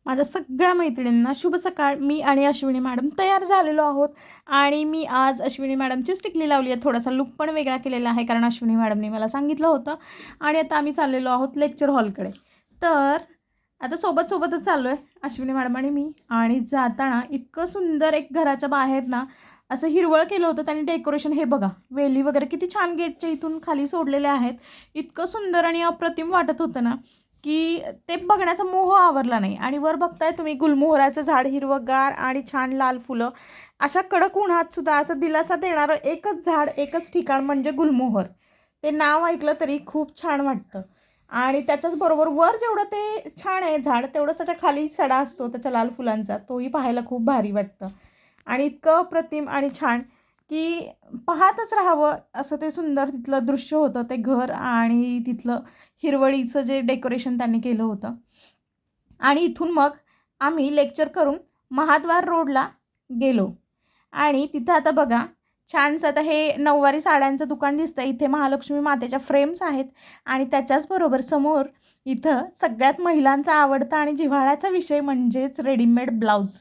माझ्या सगळ्या मैत्रिणींना शुभ सकाळ. मी आणि अश्विनी मॅडम तयार झालेलो आहोत आणि मी आज अश्विनी मॅडमचीच टिकली लावली आहे. थोडासा लुक पण वेगळा केलेला आहे कारण अश्विनी मॅडमने मला सांगितलं होतं. आणि आता आम्ही चाललेलो आहोत लेक्चर हॉलकडे. तर आता सोबतच चाललो आहे अश्विनी मॅडम आणि मी. आणि जाताना इतकं सुंदर एक घराच्या बाहेर ना असं हिरवळ केलं होतं त्यांनी डेकोरेशन. हे बघा वेली वगैरे किती छान गेटच्या इथून खाली सोडलेले आहेत. इतकं सुंदर आणि अप्रतिम वाटत होतं ना की ते बघण्याचा मोह आवरला नाही. आणि वर बघताय तुम्ही गुलमोहराचं झाड हिरवंगार आणि छान लाल फुलं. अशा कडक उन्हात सुद्धा असं दिलासा देणारं एकच झाड एकच ठिकाण म्हणजे गुलमोहर. ते नाव ऐकलं तरी खूप छान वाटतं. आणि त्याच्याच बरोबर वर जेवढं ते छान आहे झाड तेवढंच त्याच्या खाली सडा असतो त्याच्या लाल फुलांचा, तोही पाहायला खूप भारी वाटतं. आणि इतकं अप्रतिम आणि छान की पाहतच राहावं असं ते सुंदर तिथलं दृश्य होतं. ते घर आणि तिथलं हिरवळीचं जे डेकोरेशन त्यांनी केलं होतं. आणि इथून मग आम्ही लेक्चर करून महाद्वार रोडला गेलो. आणि तिथं आता बघा छानसं आता हे नऊवारी साड्यांचं दुकान दिसतं. इथे महालक्ष्मी मातेच्या फ्रेम्स आहेत आणि त्याच्याचबरोबर समोर इथं सगळ्यात महिलांचा आवडता आणि जिव्हाळ्याचा विषय म्हणजेच रेडीमेड ब्लाऊज.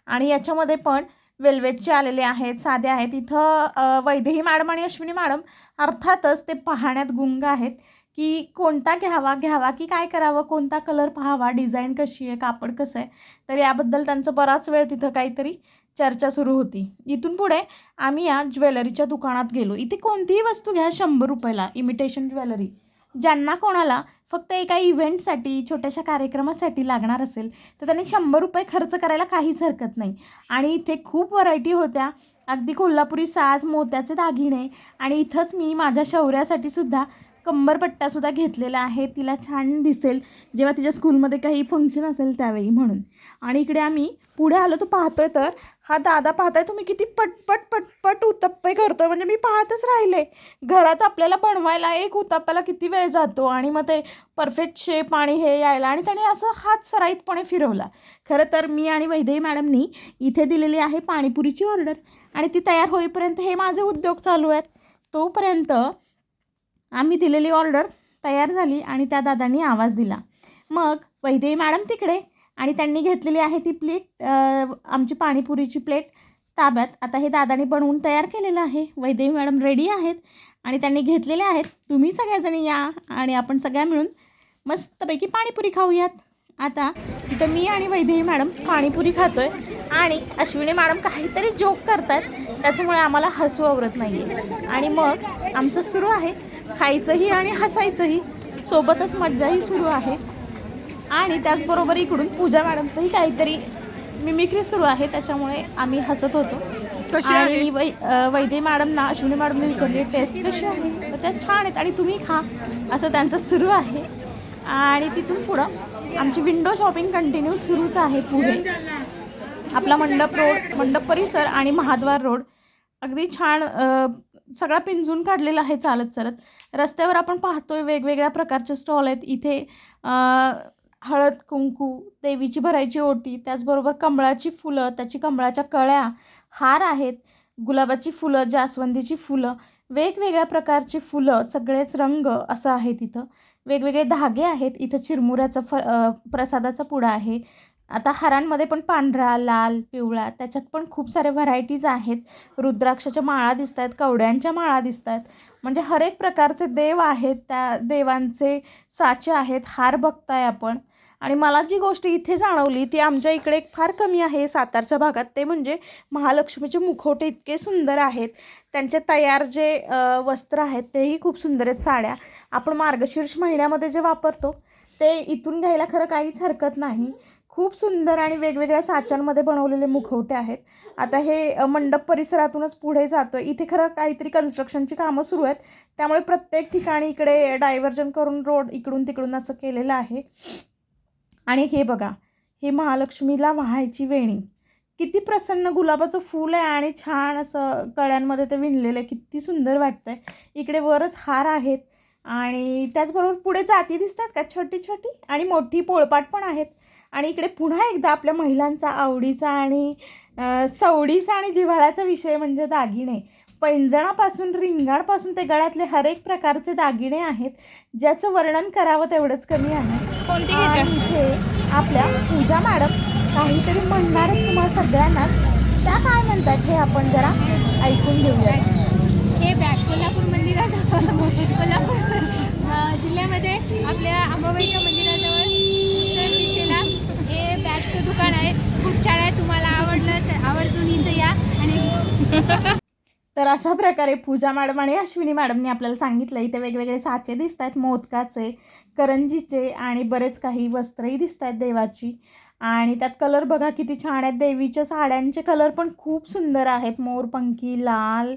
आणि याच्यामध्ये पण वेल्वेटचे आलेले आहेत, साधे आहेत. इथं वैदेही मॅडम आणि अश्विनी मॅडम अर्थातच ते पाहण्यात गुंग आहेत की कोणता घ्यावा की काय करावं, कोणता कलर पाहावा, डिझाईन कशी आहे, कापड कसं आहे. तर याबद्दल त्यांचं बराच वेळ तिथं काहीतरी चर्चा सुरू होती. इथून पुढे आम्ही या ज्वेलरीच्या दुकानात गेलो. इथे कोणतीही वस्तू घ्या 100 रुपयाला, इमिटेशन ज्वेलरी. ज्यांना कोणाला फक्त एका इव्हेंटसाठी छोट्याशा कार्यक्रमासाठी लागणार असेल तर त्यांनी 100 रुपये खर्च करायला काहीच हरकत नाही. आणि इथे खूप व्हरायटी होत्या, अगदी कोल्हापुरी साज, मोत्याचे दागिने. आणि इथंच मी माझ्या शौर्यासाठी सुद्धा कंबरपट्टासुद्धा घेतलेला आहे, तिला छान दिसेल जेव्हा तिच्या स्कूलमध्ये काही फंक्शन असेल त्यावेळी म्हणून. आणि इकडे आम्ही पुढे आलो तर पाहतोय तर हा दादा पाहताय तुम्ही किती पटपट उत्तप्पे करतोय. म्हणजे मी पाहतच राहिले. घरात आपल्याला बनवायला एक उत्तप्प्याला किती वेळ जातो आणि मग ते परफेक्ट शेप आणि हे यायला. आणि त्याने असं हात सराईतपणे फिरवला. खरं तर मी आणि वैदेही मॅडमनी इथे दिलेली आहे पाणीपुरीची ऑर्डर आणि ती तयार होईपर्यंत हे माझे उद्योग चालू आहेत. तोपर्यंत आम्ही दिलेली ऑर्डर तयार झाली आणि त्या दादांनी आवाज दिला. मग वैदेही मॅडम तिकडे आणि त्यांनी घेतलेली आहे ती प्लेट, आमची पाणीपुरीची प्लेट ताब्यात. आता हे दादांनी बनवून तयार केलेलं आहे. वैदेही मॅडम रेडी आहेत आणि त्यांनी घेतलेले आहेत. तुम्ही सगळ्याजणी या आणि आपण सगळ्या मिळून मस्तपैकी पाणीपुरी खाऊयात. आता तिथं मी आणि वैदेही मॅडम पाणीपुरी खातोय आणि अश्विनी मॅडम काहीतरी जोक करतात, त्याच्यामुळे आम्हाला हसू आवरत नाही आहे. आणि मग आमचं सुरू आहे खायचंही आणि हसायचंही, सोबतच मज्जाही सुरू आहे. आणि त्याचबरोबर इकडून पूजा मॅडमचंही काहीतरी मिमिक्री सुरू आहे, त्याच्यामुळे आम्ही हसत होतो. आणि वैदेही मॅडमना अश्विनी मॅडमने विचारली टेस्ट कशी आहे, तर त्या छान आहेत आणि तुम्ही खा असं त्यांचं सुरू आहे. आणि तिथून पुढं आमची विंडो शॉपिंग कंटिन्यू सुरूच आहे. पुढे आपला मंडप परिसर आणि महाद्वार रोड अगदी छान सगळा पिंजून काढलेला आहे. चालत रस्त्यावर आपण पाहतोय वेगवेगळ्या प्रकारचे स्टॉल आहेत. इथे हळद कुंकू, देवीची भरायची ओटी, त्याचबरोबर कमळाची फुलं, त्याची कमळाच्या कळ्या, हार आहेत, गुलाबाची फुलं, जास्वंदीची फुलं, वेगवेगळ्या प्रकारची फुलं, सगळेच रंग असं आहे. तिथं वेगवेगळे धागे आहेत. इथं चिरमुऱ्याचा प्रसादाचा पुडा आहे. आता हारांमध्ये पण पांढरा, लाल, पिवळा, त्याच्यात पण खूप सारे व्हरायटीज आहेत. रुद्राक्षाच्या माळा दिसत आहेत, कवड्यांच्या माळा दिसत आहेत. म्हणजे हर एक प्रकारचे देव आहेत, त्या देवांचे साचे आहेत, हार बघताय आपण. आणि मला जी गोष्ट इथे जाणवली ती आमच्या इकडे फार कमी आहे सातारच्या भागात, ते म्हणजे महालक्ष्मीचे मुखवटे इतके सुंदर आहेत. त्यांचे तयार जे वस्त्र आहेत तेही खूप सुंदर आहेत. साड्या आपण मार्गशीर्ष महिन्यामध्ये जे वापरतो ते इथून घ्यायला खरं काहीच हरकत नाही. खूप सुंदर आणि वेगवेगळ्या साच्यांमध्ये बनवलेले मुखवटे आहेत. आता हे मंडप परिसरातूनच पुढे जातो. इथे खरं काहीतरी कन्स्ट्रक्शनची कामं सुरू आहेत, त्यामुळे प्रत्येक ठिकाणी इकडे डायव्हर्जन करून रोड इकडून तिकडून असं केलेलं आहे. आणि हे बघा, हे महालक्ष्मीला वाहायची वेणी, किती प्रसन्न गुलाबाचं फूल आहे आणि छान असं कळ्यांमध्ये ते विणलेलं आहे, किती सुंदर वाटतंय. इकडे वरच हार आहेत आणि त्याचबरोबर पुढे जाती दिसतात का, छोटी छोटी आणि मोठी पोळपाट पण आहेत. आणि इकडे पुन्हा एकदा आपल्या महिलांचा आवडीचा आणि सवडीचा आणि जिव्हाळ्याचा विषय म्हणजे दागिने. पैंजणापासून रिंगाणपासून ते गळ्यातले हर एक प्रकारचे दागिने आहेत, ज्याचं वर्णन करावं तेवढंच कमी आहे. आणि इथे आपल्या पूजा मॅडम काहीतरी म्हणणार आहेत तुम्हाला सगळ्यांनाच. त्या काय म्हणतात हे आपण जरा ऐकून घेऊया. हे बॅग कोल्हापूर मंदिराजवळ कोल्हापूर जिल्ह्यामध्ये आपल्या अंबाबाईच्या मंदिराजवळ उत्तर दिशेला हे बॅगचं दुकान आहे. खूप छान आहे. तुम्हाला आवडलं तर आवर्जून इथं या. आणि तर अशा प्रकारे पूजा मॅडम आणि अश्विनी मॅडमने आपल्याला सांगितलं. इथे वेगवेगळे साचे दिसत आहेत, मोदकाचे, करंजीचे आणि बरेच काही वस्त्रही दिसत आहेत देवाची. आणि त्यात कलर बघा किती छान आहेत. देवीच्या साड्यांचे कलर पण खूप सुंदर आहेत. मोरपंखी, लाल,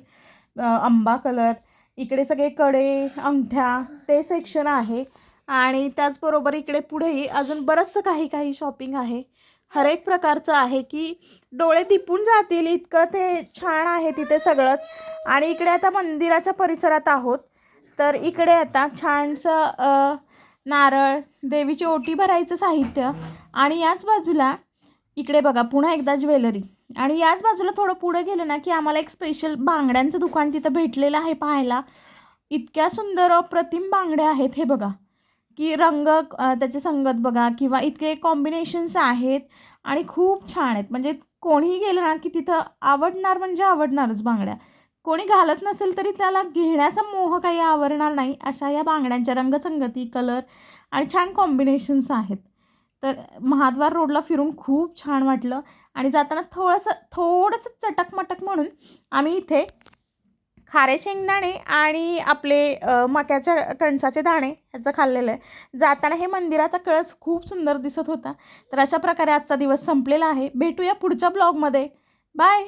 आंबा कलर. इकडे सगळे कडे, अंगठ्या ते सेक्शन आहे. आणि त्याचबरोबर इकडे पुढेही अजून बरंचसं काही शॉपिंग आहे. हर एक प्रकारचं आहे की डोळे दिपून जातील इतकं ते छान आहे तिथे सगळंच. आणि इकडे आता मंदिराच्या परिसरात आहोत. तर इकडे आता छानसं नारळ, देवीची ओटी भरायचं साहित्य आणि याच बाजूला इकडे बघा पुन्हा एकदा ज्वेलरी. आणि याच बाजूला थोडं पुढे गेलं ना की आम्हाला एक स्पेशल बांगड्यांचं दुकान तिथं भेटलेलं आहे पाहायला. इतक्या सुंदर अप्रतिम बांगड्या आहेत. हे बघा की रंग त्याचे संगत बघा किंवा इतके कॉम्बिनेशन्स आहेत आणि खूप छान आहेत. म्हणजे कोणीही गेलं ना की तिथं आवडणार म्हणजे आवडणारच बांगड्या. कोणी घालत नसेल तरी त्याला घेण्याचा मोह काही आवरणार नाही अशा या बांगड्यांच्या रंगसंगती, कलर आणि छान कॉम्बिनेशन्स आहेत. तर महाद्वार रोडला फिरून खूप छान वाटलं. आणि जाताना थोडंसं चटकमटक म्हणून आम्ही इथे खारे शेंगदाणे आणि आपले मक्याच्या कणसाचे दाणे ह्याचं खाल्लेलं आहे. जाताना हे मंदिराचा कळस खूप सुंदर दिसत होता. तर अशा प्रकारे आजचा दिवस संपलेला आहे. भेटूया पुढच्या ब्लॉगमध्ये. बाय.